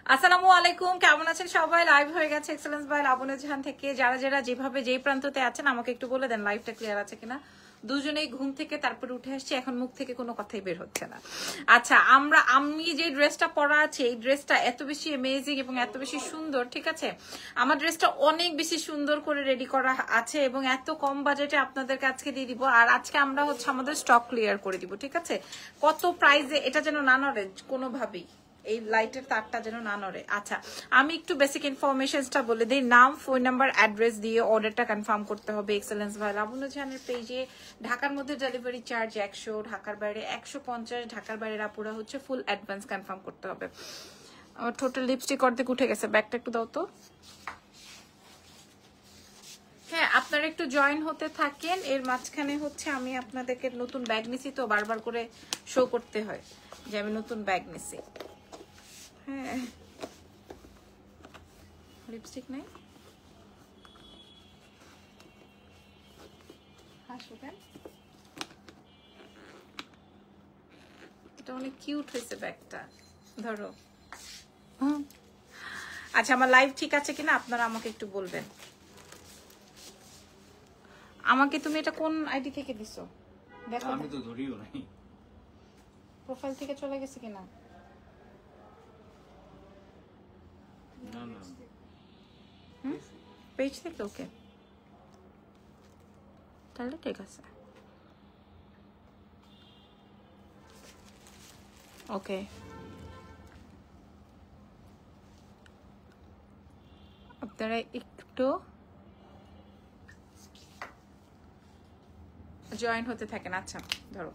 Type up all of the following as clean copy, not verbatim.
আসসালামু আলাইকুম, কেমন আছেন সবাই? লাইভ হয়ে গেছে এক্সেলেন্স বাই লাবণ্য জাহান থেকে। যারা যারা যেভাবে যেই প্রান্ততে আছেন আমাকে একটু বলে দেন লাইভটা ক্লিয়ার আছে কিনা। দুজনেই ঘুম থেকে তারপরে উঠে আসছি, এখন মুখ থেকে কোনো কথাই বের হচ্ছে না। আচ্ছা, আমি যে ড্রেসটা পরা আছে এই ড্রেসটা এত বেশি অ্যামেজিং এবং এত বেশি সুন্দর, ঠিক আছে? আমার ড্রেসটা অনেক বেশি সুন্দর করে রেডি করা আছে এবং এত কম বাজেটে আপনাদেরকে আজকে দিয়ে দিব। আর আজকে আমরা হচ্ছে আমাদের স্টক ক্লিয়ার করে দিব, ঠিক আছে? কত প্রাইসে এটা যেন না নড়ে কোনোভাবেই, এই লাইটের তারটা যেন না নড়ে। আচ্ছা, আমি একটু বেসিক ইনফরমেশনসটা বলে দিই। নাম, ফোন নাম্বার, অ্যাড্রেস দিয়ে অর্ডারটা কনফার্ম করতে হবে এক্সেলেন্স ভাই লাবণ্য জাহানের পেজে। ঢাকার মধ্যে ডেলিভারি চার্জ 100, ঢাকার বাইরে 150, ঢাকার বাইরের আপুরা হচ্ছে ফুল অ্যাডভান্স কনফার্ম করতে হবে। আমার টোটাল লিপস্টিক অর্ধেক উঠে গেছে, ব্যাগটা একটু দাও তো। হ্যাঁ, আপনারা একটু জয়েন হতে থাকেন। এর মাঝখানে হচ্ছে আমি আপনাদেরকে নতুন ব্যাগ নিছি, তো বারবার করে শো করতে হয় যে আমি নতুন ব্যাগ নিছি। হ্যাঁ, লিপস্টিক নেই, হাসো কেন? এটা অনেক কিউট হয়েছে ব্যাগটা, ধরো। আচ্ছা, আমার লাইভ ঠিক আছে কিনা আপনারা আমাকে একটু বলবেন। আমাকে তুমি এটা কোন আইডি থেকে দিছো দেখো। আমি তো ধরিও নাই, প্রোফাইল থেকে চলে গেছে কিনা। না না পেজ থেকে, ওকে তাহলে ঠিক আছে। ওকে, আপনারা একটু জয়েন হতে থাকেন। আচ্ছা ধরো,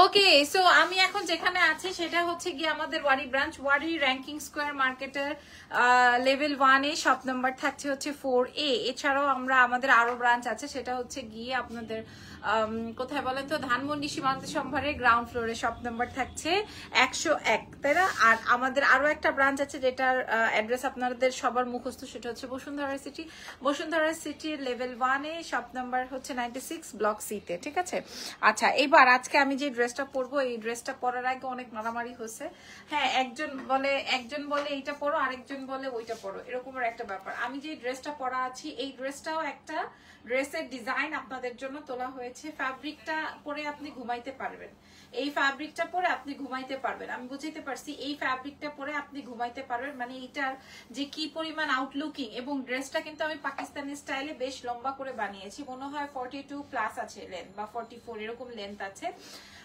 ওকে। সো আমি এখন যেখানে আছি সেটা হচ্ছে গিয়ে আমাদের ওয়ারি ব্রাঞ্চ, ওয়ারি র্যাঙ্কিং স্কোয়ার মার্কেটের লেভেল 1-এ শপ নাম্বার থাকছে হচ্ছে 4A। এছাড়াও আমাদের আরো ব্রাঞ্চ আছে, সেটা হচ্ছে গিয়ে আপনাদের কোথায় বলেন তো, ধানমন্ডি সীমান্ত সম্ভারে গ্রাউন্ড ফ্লোরে শপ নাম্বার থাকছে 101, তাই না? আর আমাদের আরো একটা ব্রাঞ্চ আছে যেটার অ্যাড্রেস আপনাদের সবার মুখস্থ, সেটা হচ্ছে বসুন্ধরা সিটি। বসুন্ধরা সিটির লেভেল 1-এ শপ নাম্বার হচ্ছে 96 ব্লক C-তে, ঠিক আছে? আচ্ছা, এবার আজকে আমি যে ড্রেসটা পরবো, এই ড্রেসটা পরার আগে অনেক মারামারি হচ্ছে। হ্যাঁ, একজন বলে এইটা পরো, আরেকজন বলে ওইটা পরো, এরকমের একটা ব্যাপার। আমি যে ড্রেসটা পরা আছি এই ড্রেসটাও একটা ড্রেসের ডিজাইন আপনাদের জন্য তোলা হয়েছে। ফ্যাব্রিকটা পরে আপনি ঘুমাইতে পারবেন, এই ফ্যাব্রিকটা পরে আপনি ঘুমাইতে পারবেন। আমি বুঝাইতে পারছি, এই ফ্যাব্রিকটা পরে আপনি ঘুমাইতে পারবেন মানে এইটার যে কি পরিমাণ আউটলুকিং। এবং ড্রেসটা কিন্তু আমি পাকিস্তানি স্টাইলে বেশ লম্বা করে বানিয়েছি, মনে হয় 42+ আছে লেন্থ বা 44 এরকম লেন্থ আছে।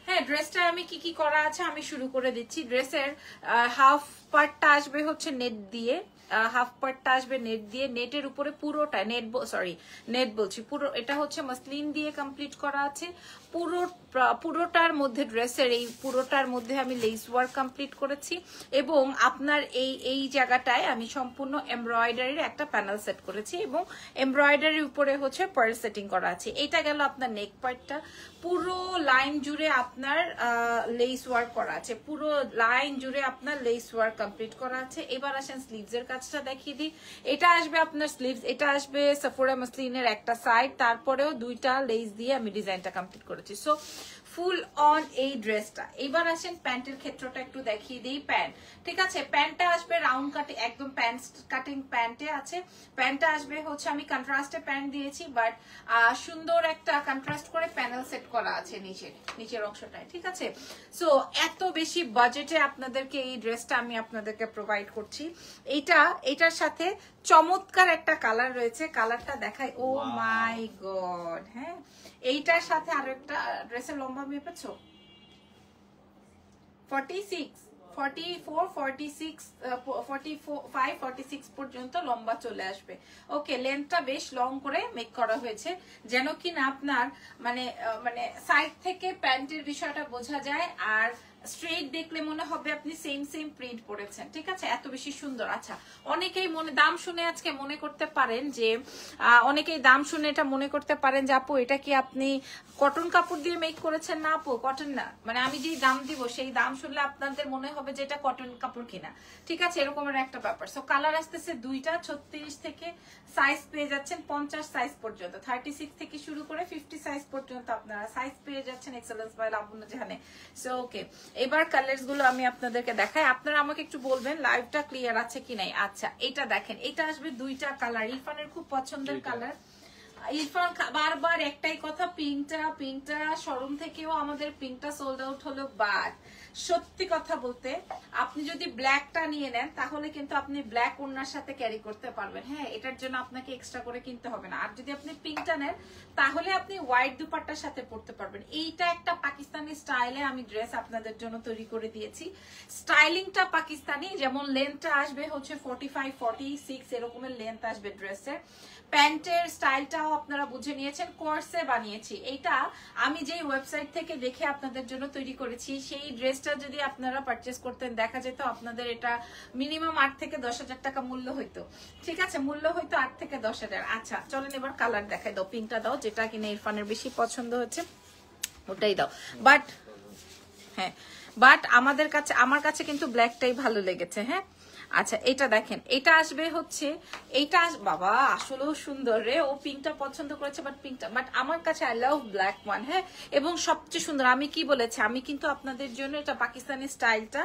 হ্যাঁ, ড্রেসটা আমি কি কি করা আছে আমি শুরু করে দিচ্ছি। ড্রেসের হাফ পার্টটা আসবে হচ্ছে নেট দিয়ে, হাফ পার্টটা আসবে নেট দিয়ে। নেটের উপরে পুরোটা নেট বলছি, পুরো এটা হচ্ছে মসলিন দিয়ে কমপ্লিট করা আছে। পুরোটার মধ্যে, ড্রেসের এই পুরোটার মধ্যে আমি লেস ওয়ার্ক কমপ্লিট করেছি এবং আপনার এই জায়গাটায় আমি সম্পূর্ণ এমব্রয়ডারির একটা প্যানেল সেট করেছি এবং এমব্রয়ডারির উপরে হচ্ছে পার্ল সেটিং করা আছে। এটা গেল আপনার নেক পার্টটা। পুরো লাইন জুড়ে আপনার লেস ওয়ার্ক করা আছে, পুরো লাইন জুড়ে আপনার লেস ওয়ার্ক কমপ্লিট করা আছে। এবার আসেন স্লিভস এর কাজটা দেখিয়ে দিই। এটা আসবে আপনার স্লিভস, এটা আসবে সাফোরা মসলিনের একটা সাইড, তারপরেও দুইটা লেস দিয়ে আমি ডিজাইনটা কমপ্লিট করেছি। সো ফুল অন এই ড্রেসটা। এবার আসেন প্যান্টের ক্ষেত্রটা একটু দেখিয়ে দিই। প্যান্ট, ঠিক আছে, প্যান্টটা আসবে রাউন্ড কাটিং, একদম প্যান্ট কাটিং প্যান্টে আছে। প্যান্টটা আসবে হচ্ছে, আমি কন্ট্রাস্টে প্যান্ট দিয়েছি বাট সুন্দর একটা কন্ট্রাস্ট করে প্যানেল সেট করা আছে নিচের অংশটায়, ঠিক আছে? সো এত বেশি বাজেটে আপনাদেরকে এই ড্রেসটা আমি আপনাদেরকে প্রোভাইড করছি। এটার সাথে চমৎকার একটা কালার রয়েছে, কালারটা দেখাই। ও মাই গড, হ্যাঁ, এইটার সাথে আরো একটা ড্রেসের লম্বা মেপেছো 46, 44, 46, 45, 46 পর্যন্ত লম্বা চলে আসবে। ওকে, লেন্থটা বেশ লং করে মেক করা হয়েছে যেন কিনা আপনার মানে সাইড থেকে প্যান্টের বিষয়টা বোঝা যায়, আর স্ট্রেট দেখলে মনে হবে আপনি সেম প্রিন্ট পরেছেন, ঠিক আছে? এত বেশি সুন্দর। আচ্ছা, অনেকেই দাম শুনে আজকে মনে করতে পারেন যে এটা মনে করতে পারেন যে আপু এটা কি আপনি কটন কাপড় দিয়ে মেক করেছেন? না আপু, কটন না, মানে আমি যেই দাম দিব সেই দাম শুনলে আপনাদের মনে হবে যে এটা কটন কাপড় কিনা, ঠিক আছে? এরকমের একটা ব্যাপার। সো কালার আসতেছে দুইটা, 36 থেকে সাইজ পেয়ে যাচ্ছেন 50 সাইজ পর্যন্ত, 36 থেকে শুরু করে 50 সাইজ পর্যন্ত আপনারা সাইজ পেয়ে যাচ্ছেন এক্সেলেন্স বাই লাবণ্য জাহানে। সো ওকে, এবার কালার্স গুলো আমি আপনাদেরকে দেখাই, আপনারা আমাকে একটু বলবেন লাইভটা ক্লিয়ার আছে কি নাই। আচ্ছা এটা দেখেন, এটা আসবে দুইটা কালার, ইরফানের খুব পছন্দের কালার। ইরফান বারবার একটাই কথা, পিঙ্কটা শোরুম থেকেও আমাদের পিঙ্কটা সোল্ড আউট হলো, বাট সত্যি কথা বলতে আপনি যদি ব্ল্যাকটা নিয়ে নেন তাহলে কিন্তু আপনি ব্ল্যাক ওড়নার সাথে ক্যারি করতে পারবেন। হ্যাঁ, এটার জন্য আপনাকে এক্সট্রা করে কিনতে হবে না। আর যদি আপনি পিঙ্কটা নেন তাহলে আপনি হোয়াইট দুপাট্টার সাথে পরতে পারবেন। এইটা একটা পাকিস্তানি স্টাইলে আমি ড্রেস আপনাদের জন্য তৈরি করে দিয়েছি। স্টাইলিংটা পাকিস্তানি, যেমন লেন্থটা আসবে হচ্ছে 45-46 এরকমের লেন্থ আসবে ড্রেসের। প্যান্টের স্টাইলটাও আপনারা বুঝে নিয়েছেন, কোর্সে বানিয়েছি। এইটা আমি যেই ওয়েবসাইট থেকে দেখে আপনাদের জন্য তৈরি করেছি, সেই ড্রেসটা যদি আপনারা পারচেস করতেন দেখা যেত আপনাদের এটা মিনিমাম 8 থেকে 10,000 টাকা মূল্য হইতো। ঠিক আছে, মূল্য হইতো 8 থেকে 10,000। আচ্ছা চলেন এবার কালার দেখাই দাও, পিঙ্কটা দাও, যেটা কিনা ইরফানের বেশি পছন্দ হচ্ছে ওটাই দাও। বাট আমার কাছে কিন্তু ব্ল্যাকটাই ভালো লেগেছে। হ্যাঁ আচ্ছা এটা দেখেন, এটা আসবে হচ্ছে এইটা বাবা আসলেও সুন্দর রে, ও পিঙ্কটা পছন্দ করেছে বাট আমার কাছে আই লাভ ব্ল্যাক ওয়ান। হ্যাঁ, এবং সবচেয়ে সুন্দর আমি কি বলেছি, আমি কিন্তু আপনাদের জন্য এটা পাকিস্তানি স্টাইলটা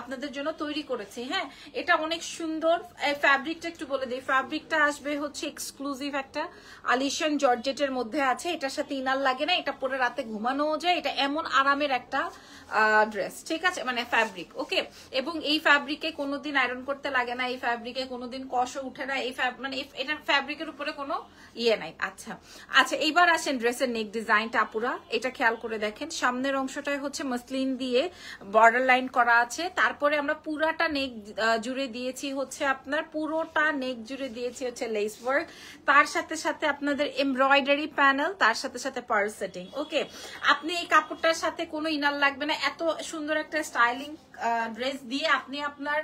আপনাদের জন্য তৈরি করেছি। হ্যাঁ, এটা অনেক সুন্দর। ফ্যাব্রিকটা একটু বলে দিই, ফ্যাব্রিকটা আসবে হচ্ছে এক্সক্লুসিভ একটা আলিশান জর্জেটের মধ্যে আছে। এটার সাথে ইনার লাগে না, এটা পরে রাতে ঘুমানোও যায়। এটা এমন আরামের একটা ড্রেস, ঠিক আছে, মানে ফ্যাব্রিক। ওকে, এবং এই ফ্যাব্রিকে কোনোদিন আয়রন করতে লাগে না, এই ফ্যাব্রিকে কোনোদিন কষও উঠে না, এই মানে এটা ফ্যাব্রিকের উপরে কোনো ইয়ে নাই। আচ্ছা এইবার আসেন ড্রেসের নেক ডিজাইনটা আপুরা, এটা খেয়াল করে দেখেন। সামনের অংশটাই হচ্ছে মসলিন দিয়ে বর্ডার লাইন করা আছে, তারপরে আমরা পুরাটা নেক জুড়ে দিয়েছি হচ্ছে আপনার পুরোটা নেক জুড়ে দিয়েছি হচ্ছে লেস ওয়ার্ক, তার সাথে সাথে আপনাদের এমব্রয়ডারি প্যানেল, তার সাথে সাথে পার্ল সেটিং। ওকে, আপনি এই কাপড়টার সাথে কোনো ইনার লাগবে না, এত সুন্দর একটা স্টাইলিং ড্রেস দিয়ে আপনি আপনার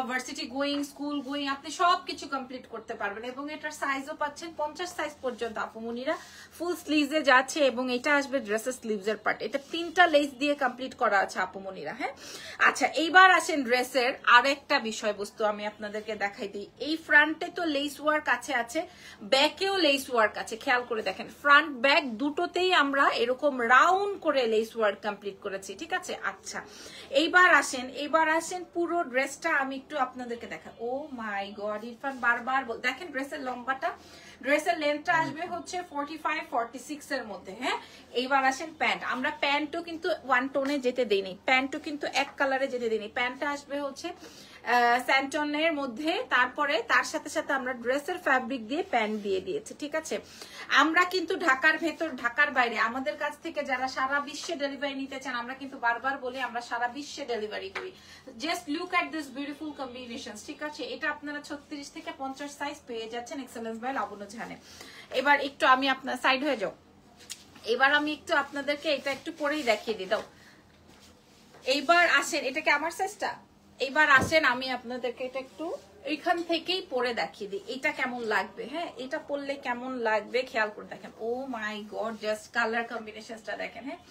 ভার্সিটি গোয়িং, স্কুল গোয়িং আপনি সবকিছু কমপ্লিট করতে পারবেন। এবং এটার সাইজও পাচ্ছেন 50 সাইজ পর্যন্ত আপুমনিরা, ফুল স্লিভসে যাচ্ছে। এবং এটা আসবে ড্রেসের স্লিভসের পার্ট, এটা 3টা লেস দিয়ে কমপ্লিট করা আছে আপুমনিরা। হ্যাঁ আচ্ছা, এইবার আসেন ড্রেসের আরেকটা বিষয়বস্তু আমি আপনাদেরকে দেখাই দিই। এই ফ্রন্টে তো লেস ওয়ার্ক আছে, ব্যাকেও লেস ওয়ার্ক আছে, খেয়াল করে দেখেন। ফ্রন্ট ব্যাক দুটোতেই আমরা এরকম রাউন্ড করে লেস ওয়ার্ক কমপ্লিট করেছি, ঠিক আছে। আচ্ছা এইবার আসেন পুরো ড্রেসটা আমি একটু আপনাদেরকে দেখাই। ও মাই গড, ইরফান বারবার দেখেন ড্রেসের লম্বাটা, ড্রেসের লেন্থটা আসবে হচ্ছে 45-46 এর মধ্যে। হ্যাঁ, এইবার আসেন প্যান্ট, আমরা প্যান্টও কিন্তু ওয়ান টোনে যেতে দিইনি, প্যান্টও কিন্তু এক কালারে যেতে দিইনি। প্যান্টটা আসবে হচ্ছে স্যান্টনের মধ্যে, তারপরে তার সাথে সাথে আমরা ড্রেসের ফ্যাব্রিক দিয়ে প্যান্ট দিয়ে দিয়েছি, ঠিক আছে। আমরা কিন্তু ঢাকার ভেতর ঢাকার বাইরে আমাদের কাছ থেকে যারা সারা বিশ্বে ডেলিভারি নিতে চান, আমরা কিন্তু বারবার বলি আমরা সারা বিশ্বে ডেলিভারি করি। Just look at this beautiful combination, ঠিক আছে। এটা আপনারা 36 থেকে 50 সাইজ পেয়ে যাচ্ছেন এক্সেলেন্স বাই লাবণ্য জাহানে। এবার একটু আমি আপনার সাইড হয়ে যাও, এবার আমি একটু আপনাদেরকে এটা একটু পরেই দেখিয়ে দিই দাও। এইবার আসেন, এটা কি আমার সাইজটা? এইবার আসেন আমি আপনাদেরকে এটা একটু এইখান থেকেই পরে দেখিয়ে দিই এটা কেমন লাগবে। হ্যাঁ, এটা পরলে কেমন লাগবে খেয়াল করে দেখেন। ও মাই গড, জাস্ট কালার কম্বিনেশনটা দেখেন। হ্যাঁ,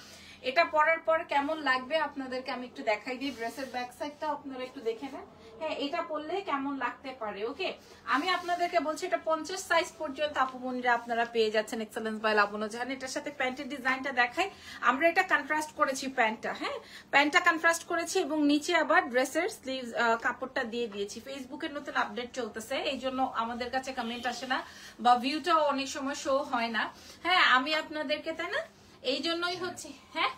এটা পরার পর কেমন লাগবে আপনাদেরকে আমি একটু দেখাই দিই। ড্রেসের ব্যাক সাইডটা আপনারা একটু দেখে নেন। হ্যাঁ, এটা পরলে কেমন লাগতে পারে। ওকে, আমি আপনাদেরকে বলছি এটা 50 সাইজ পর্যন্ত আপুমনিরা আপনারা পেয়ে যাচ্ছেন এক্সেলেন্স বাই লাবণ্য জাহান। এটার সাথে প্যান্টের ডিজাইনটা দেখাই, আমরা এটা কন্ট্রাস্ট করেছি প্যান্টটা। হ্যাঁ, প্যান্টটা কন্ট্রাস্ট করেছি এবং নিচে আবার ড্রেসের স্লিভ কাপড়টা দিয়ে দিয়েছি। ফেসবুকের নতুন আপডেট চলতেছে, এই জন্য আমাদের কাছে কমেন্ট আসে না বা ভিউটাও অনেক সময় শো হয় না। হ্যাঁ, আমি আপনাদেরকে, তাই না, এই জন্যই হচ্ছে। হ্যাঁ,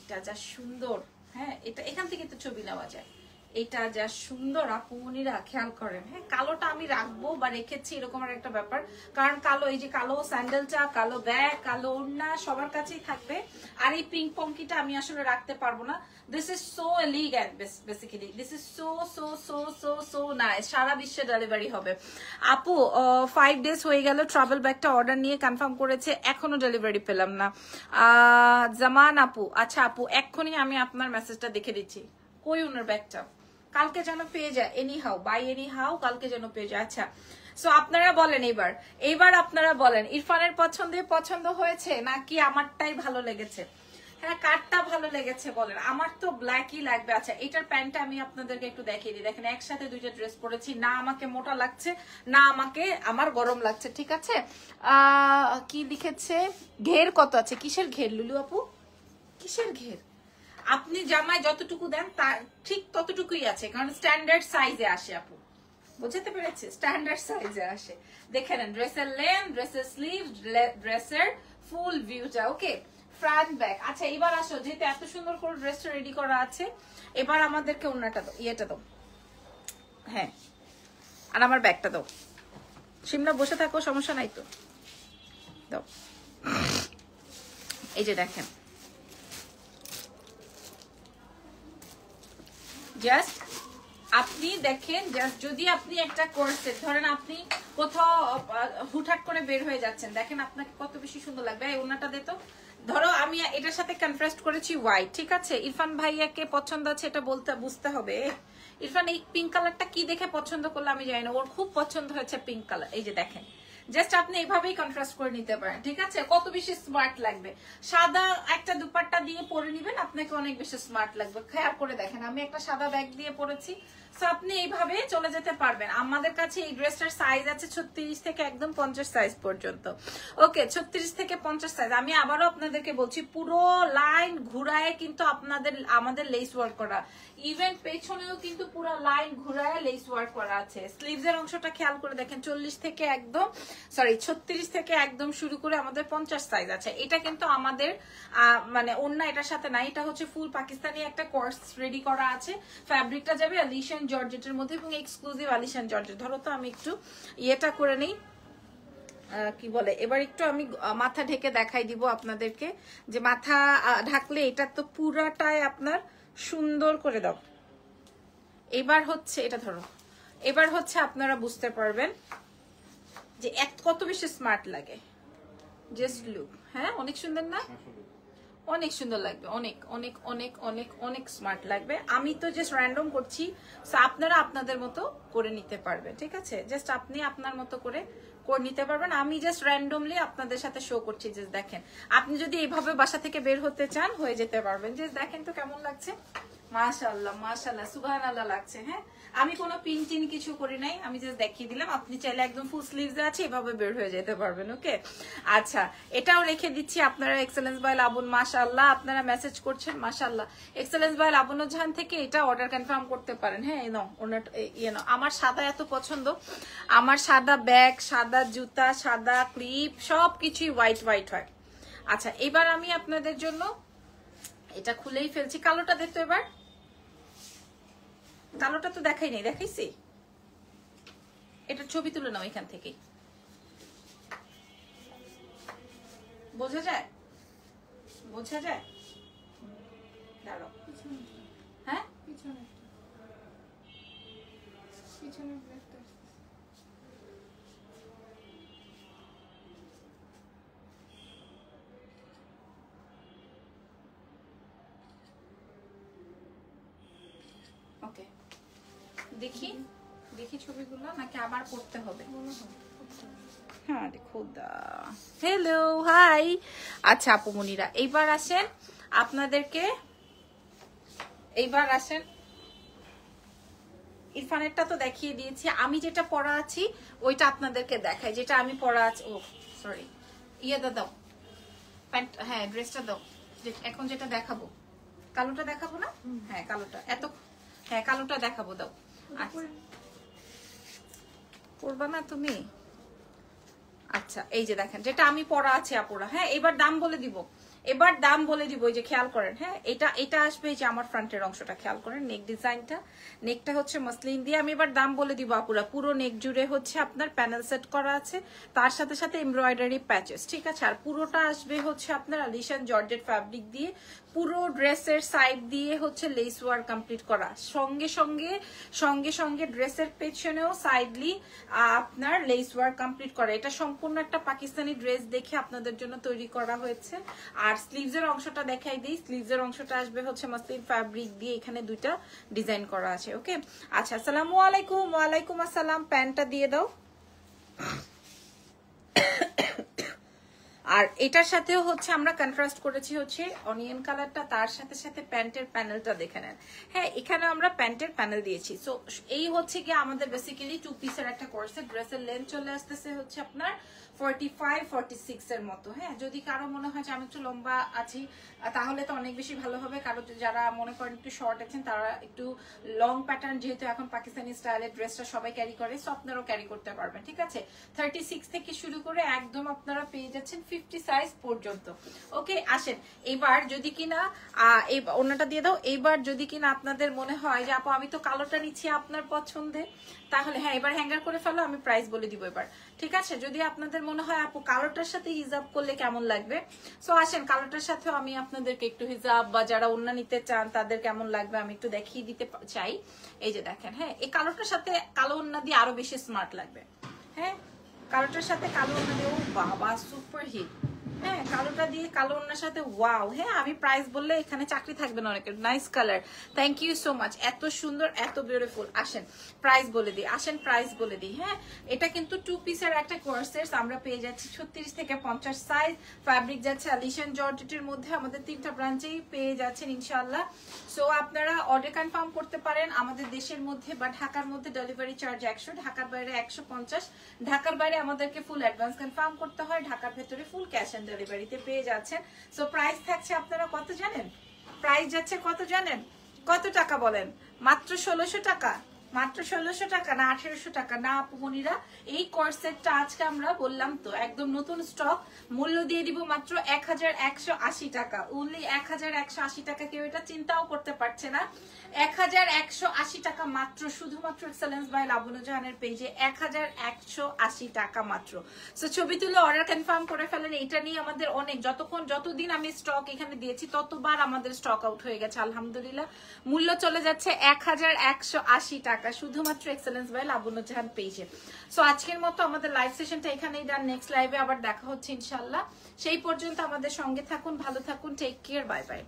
এটা যা সুন্দর। হ্যাঁ, এটা এখান থেকে তো ছবি নেওয়া যায়। এটা যা সুন্দর আপুমনিরা খেয়াল করেন। হ্যাঁ, কালোটা আমি রাখবো বা রেখেছি এরকম একটা ব্যাপার, কারণ কালো, এই যে কালো স্যান্ডেলটা, কালো ব্যাগ, কালো ওড়না সবার কাছেই থাকবে। আর এই পিঙ্ক পঙ্কিটা আমি আসলে রাখতে পারবো না। This is so elegant, basically this is so so so so so nice. সারা বিশ্বে ডেলিভারি হবে। আপু 5 ডেজ হয়ে গেল ট্রাভেল ব্যাগটা অর্ডার নিয়ে কনফার্ম করেছে, এখনো ডেলিভারি পেলাম না। জামান আপু, আচ্ছা আপু এক্ষুনি আমি আপনার মেসেজটা দেখে দিচ্ছি। কই ওনার ব্যাগটা? কালকে যেন পেয়ে যায়, anyhow by anyhow কালকে যেন পেয়ে যায়। আচ্ছা, সো আপনারা বলেন, এইবার আপনারা বলেন ইরফানের পছন্দ হয়েছে নাকি আমারটাই ভালো লেগেছে? হ্যাঁ, কারটা ভালো লেগেছে বলেন। আমার তো ব্ল্যাকই লাগবে। আচ্ছা, এটার প্যান্টটা আমি আপনাদেরকে একটু দেখিয়ে দিই। দেখেন, একসাথে দুইটা ড্রেস পরেছি, না আমাকে মোটা লাগছে না আমার গরম লাগছে, ঠিক আছে। কি লিখেছে, ঘের কত আছে? কিসের ঘের লুলু আপু? কিসের ঘের? আপনি জামায় যতটুকু দেন তার ঠিক ততটুকুই আছে, কারণ স্ট্যান্ডার্ড সাইজে আসে আপু, বুঝতে পেরেছে? স্ট্যান্ডার্ড সাইজে আসে। দেখে নেন ড্রেসের লেন্থ, ড্রেসের স্লিভ, ড্রেসের ফুল ভিউটা। ওকে, ফ্রন্ট ব্যাক। আচ্ছা এবার আসো, যেহেতু এত সুন্দর করে ড্রেসটা রেডি করা আছে, এবার আমাদেরকে ওন্নাটা দাও, ইয়েটা দাও, হ্যাঁ, আর আমার ব্যাগটা দাও। সিমরা বসে থাকো, সমস্যা নাই তো, দাও। এই যে দেখেন, জাস্ট আপনি দেখেন, জাস্ট যদি আপনি একটা কোর্সে ধরেন আপনি কোথাও হুটহাট করে বের হয়ে যাচ্ছেন, দেখেন আপনাকে কত বেশি সুন্দর লাগবে। এই ওনাটা দে তো। ধরো আমি এটার সাথে কন্ট্রাস্ট করেছি হোয়াইট, ঠিক আছে? ইরফান ভাইয়াকে পছন্দ আছে এটা বলতে বুঝতে হবে। ইরফান এই পিঙ্ক কালারটা কি দেখে পছন্দ করলো আমি জানি না, ওর খুব পছন্দ হয়েছে পিঙ্ক কালার। এই যে দেখেন, জাস্ট আপনি এইভাবেই কন্ট্রাস্ট করে নিতে পারেন, ঠিক আছে? কত বেশি স্মার্ট লাগবে। সাদা একটা দুপাট্টা দিয়ে পরে নিবেন, আপনাকে অনেক বেশি স্মার্ট লাগবে। খেয়াল করে দেখেন, আমি একটা সাদা ব্যাগ দিয়ে পরেছি, সো আপনি এইভাবে চলে যেতে পারবেন। আমাদের কাছে এই ড্রেসটার সাইজ আছে 36 থেকে একদম 50 সাইজ পর্যন্ত। ওকে, 36 থেকে 50 সাইজ। আমি আবারও আপনাদেরকে বলছি, পুরো লাইন ঘুরায় কিন্তু আমাদের লেস ওয়ার্ক করা, ইভেন পেছনেও কিন্তু পুরো লাইন ঘুরায় লেস ওয়ার্ক করা আছে। স্লিভস এর অংশটা খেয়াল করে দেখেন, 36 থেকে একদম 36 থেকে একদম শুরু করে আমাদের 50 সাইজ আছে। এটা কিন্তু আমাদের মানে অন্য এটার সাথে নাই, এটা হচ্ছে ফুল পাকিস্তানি একটা কোর্স রেডি করা আছে। ফ্যাব্রিকটা যাবে আলিশান জর্জেটের মধ্যে এবং এক্সক্লুসিভ আলিশান জর্জেট। ধরো তো আমি একটু ইয়েটা করে নেই, কি বলে, এবার একটু আমি মাথা ঢেকে দেখাই দিব আপনাদেরকে, যে মাথা ঢাকলে এটা তো পুরাটাই আপনার সুন্দর করে দাও। এবার হচ্ছে এটা ধরো, এবার হচ্ছে আপনারা বুঝতে পারবেন যে কত বেশি স্মার্ট লাগে। জাস্ট লুক, হ্যাঁ অনেক সুন্দর না? অনেক সুন্দর লাগবে, অনেক অনেক অনেক অনেক অনেক স্মার্ট লাগবে। আমি তো জাস্ট র্যান্ডম করছি, সো আপনারা আপনাদের মতো করে নিতে পারবেন, ঠিক আছে? জাস্ট আপনি আপনার মতো করে নিতে পারবেন। আমি জাস্ট র্যান্ডমলি আপনাদের সাথে শো করছি। জাস্ট দেখেন, আপনি যদি এইভাবে বাসা থেকে বের হতে চান হয়ে যেতে পারবেন। জাস্ট দেখেন তো কেমন লাগছে। মাশাআল্লাহ মাশাআল্লাহ সুবহানাল্লাহ লাগছে। হ্যাঁ, আমি কোনো পিন টিন কিছু করি নাই, আমি জাস্ট দেখিয়ে দিলাম। আপনি চাইলে একদম ফুল স্লিভস আছে এভাবে বের হয়ে যেতে পারবেন। ওকে, আচ্ছা এটাও রেখে দিচ্ছি। আপনারা এক্সেলেন্স বাই লাবণ, মাশাআল্লাহ আপনারা মেসেজ করছেন, মাশাআল্লাহ। এক্সেলেন্স বাই লাবণ জাহান থেকে এটা অর্ডার কনফার্ম করতে পারেন। হ্যাঁ, এই নাও ওনাটা, ইয়ে নাও। আমার সাদা এত পছন্দ, আমার সাদা ব্যাগ, সাদা জুতা, সাদা ক্লিপ সবকিছুই হোয়াইট হোয়াইট হয়। আচ্ছা এবার আমি আপনাদের জন্য এটা খুলেই ফেলছি। কালোটা দেখতো, এবার কালোটা তো দেখাই নেই, দেখাইছি। এটা ছবি তুলে নাও এখান থেকে, বোঝা যায়? বোঝা যায়? দাঁড়াও, হ্যাঁ পিছনে পিছনে ওকে, দেখি দেখি ছবিগুলো, নাকি আবার করতে হবে? হ্যাঁ খোদা, হ্যালো হাই। আচ্ছা আপু মনিরা, এইবার আসেন আপনাদেরকে, এইবার আসেন। ইরফানেরটা তো দেখিয়ে দিয়েছি, আমি যেটা পরা আছি ওইটা আপনাদেরকে দেখাই, যেটা আমি পরা আছি। ও সরি, ইয়েটা দাও, প্যান্ট, হ্যাঁ ড্রেসটা দাও। এখন যেটা দেখাবো, কালোটা দেখাবো না? হ্যাঁ কালোটা, এত হ্যাঁ কালোটা দেখাবো, দাও। আচ্ছা পরবা না তুমি? আচ্ছা এই যে দেখেন, যেটা আমি পরা আছে আপুরা। হ্যাঁ এবার দাম বলে দিব, এবার দাম বলে দিব। এই যে খেয়াল করেন, হ্যাঁ এটা আসবে, এই যে আমার ফ্রন্টের অংশটা খেয়াল করেন, নেক ডিজাইনটা, নেকটা হচ্ছে মসলিন দিয়ে। আমি এবার দাম বলে দিব আপুরা। পুরো নেক জুড়ে হচ্ছে আপনার প্যানেল সেট করা আছে, তার সাথে সাথে এমব্রয়ডারি প্যাচেস, ঠিক আছে? আর পুরোটা আসবে হচ্ছে আপনার আলিশান জর্জেট ফ্যাব্রিক দিয়ে, পুরো ড্রেসের সাইড দিয়ে হচ্ছে লেস ওয়ার্ক কমপ্লিট করা, সঙ্গে সঙ্গে সঙ্গে সঙ্গে ড্রেসের পেছনেও সাইডলি আপনার লেস ওয়ার্ক কমপ্লিট করা। এটা সম্পূর্ণ একটা পাকিস্তানি ড্রেস দেখে আপনাদের জন্য তৈরি করা হয়েছে। আর স্লিভস এর অংশটা দেখাই দিই, স্লিভস এর অংশটা আসবে হচ্ছে মসলিন ফ্যাব্রিক দিয়ে, এখানে দুইটা ডিজাইন করা আছে। ওকে, আচ্ছা আসসালামু আলাইকুম। ওয়ালাইকুম আসসালাম। প্যান্টটা দিয়ে দাও। আর এটার সাথেও হচ্ছে আমরা কন্ট্রাস্ট করেছি হচ্ছে অনিয়ন কালারটা, তার সাথে সাথে প্যান্টের প্যানেলটা দেখে নেন। হ্যাঁ, এখানে আমরা প্যান্টের প্যানেল দিয়েছি। সো এই হচ্ছে কি আমাদের বেসিক্যালি 2 পিসের একটা কোর্সে। ড্রেসের লেন্থ চলে আসতেছে হচ্ছে আপনার 45-46 এর মতো। হ্যাঁ, যদি কারো মনে হয় যে আমি একটু লম্বা আছি তাহলে তো অনেক বেশি ভালো হবে। কারো যারা মনে করেন একটু শর্ট আছেন তারা একটু লং প্যাটার্ন, যেহেতু এখন পাকিস্তানি স্টাইলের ড্রেসটা সবাই ক্যারি করে, সো আপনারাও ক্যারি করতে পারবেন। ঠিক আছে, 36 থেকে শুরু করে একদম আপনারা পেয়ে যাচ্ছেন 50 সাইজ পর্যন্ত। ওকে, আসেন এবার যদি কিনা এই ওনাটা দিয়ে দাও। এইবার যদি কিনা আপনাদের মনে হয় যে আপু আমি তো কালোটা নিচ্ছি আপনার পছন্দে, তাহলে হ্যাঁ এবার হ্যাঙ্গার করে ফেলো, আমি প্রাইস বলে দিব এবার। ঠিক আছে, যদি আপনাদের মনে হয় আপু কালোটার সাথে হিজাব করলে কেমন লাগবে, সো আসেন কালোটার সাথেও আমি আপনাদেরকে একটু হিজাব বা যারা ওন্না নিতে চান তাদের কেমন লাগবে আমি একটু দেখিয়ে দিতে চাই। এই যে দেখেন, হ্যাঁ এই কালোটার সাথে কালো ওন্না দিয়ে আরো বেশি স্মার্ট লাগবে। হ্যাঁ, কালোটার সাথে কালো ওন্না দিয়ে, ও বাবা সুপার হিট। হ্যাঁ, কালোটা দিয়ে কালো ওন্নার সাথে ওয়াও। হ্যাঁ, আমি প্রাইস বললে এখানে চাকরি থাকবে না অনেকের। Nice colour, thank you so much, এত সুন্দর এত বিউটিফুল। আসেন প্রাইস বলে দিই, আসেন প্রাইস বলে দিই। হ্যাঁ, এটা কিন্তু 2 পিসের একটা কোর্সেস, আমরা পেয়ে যাচ্ছি 36 থেকে 50 সাইজ। ফ্যাব্রিক যাচ্ছে আলিশান জর্জেটের মধ্যে, আমাদের 3টা ব্রাঞ্চেই পেয়ে যাচ্ছেন ইনশাআল্লাহ। সো আপনারা অর্ডার কনফার্ম করতে পারেন আমাদের দেশের মধ্যে বা ঢাকার মধ্যে ডেলিভারি চার্জ 100, ঢাকার বাইরে 150। ঢাকার বাইরে আমাদেরকে ফুল অ্যাডভান্স কনফার্ম করতে হয়, ঢাকার ভেতরে ফুল ক্যাশ অন ডেলিভারিতে পেয়ে যাচ্ছেন। সো প্রাইস থাকছে আপনারা কত জানেন? প্রাইস যাচ্ছে কত জানেন? কত টাকা বলেন? মাত্র 1600 টাকা। মাত্র 1600 টাকা না 1800 টাকা? না আপু মনিরা, এই কোর্সেটটা আজকে আমরা বললাম তো একদম নতুন স্টক, মূল্য দিয়ে দিব মাত্র 1180 টাকা। অনলি 1180 টাকা। কেউ এটা চিন্তাও করতে পারছে না। 1180 টাকা মাত্র, শুধুমাত্র এক্সেলেন্স বাই লাবণী জাহানের পেজে 1180 টাকা মাত্র। সো ছবি তুলে অর্ডার কনফার্ম করে ফেলেন। এটা নিয়ে আমাদের অনেক, যতদিন আমি স্টক এখানে দিয়েছি ততবার আমাদের স্টক আউট হয়ে গেছে আলহামদুলিল্লাহ। মূল্য চলে যাচ্ছে 1180 টাকা, শুধুমাত্র এক্সেলেন্স বাই লাবণী জাহান পেজে। সো আজকের মতো আমাদের লাইভ সেশনটা এখানেই ডান। নেক্সট লাইভে আবার দেখা হচ্ছে ইনশাআল্লাহ। সেই পর্যন্ত আমাদের সঙ্গে থাকুন, ভালো থাকুন, টেক কেয়ার, বাই বাই।